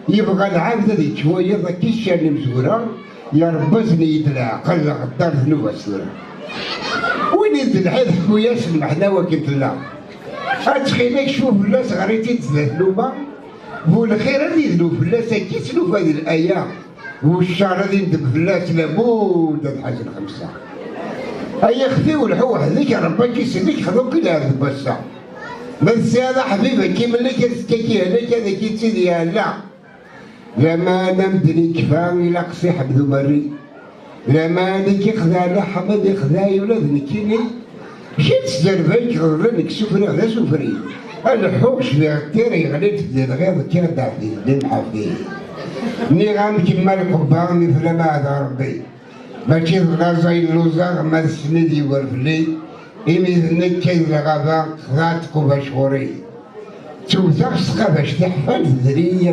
يبغى العبد ذي شويه ذاك الشر مزوره يربزني يدلع قل غدار ذنوب السوره وين يدلع خويا سمحنا وكنت لا اتخيلك شوف لا صغريتي تذنوبه والخير اللي يذنوب لا ساكيت له هذه الايه والشر اللي يندب فلاس لابد الحاجه الخمسه هيا خذي والحو هذيك ربك يسلك خذوك الى هذا البصه بس هذا حبيبي كي ملي كتستكي هذاك هذاك سيدي لا لما نمدني كفاوي لا قصي حبذو مري لما نكي خذا لا حمد خذاي ولا ذنكيني مشيت تزربيك غرنك سفري على سفري الحوش في غتيري غليت في غير كيردع فيه نمحى ني غنكمل القبان مثل ما هذا ربي ماشي غازاي اللوزاغ ما السند يورفلي إمي ذنك كاين الغابة خذات قبا شهوري توثق سقا باش تحفل ذرية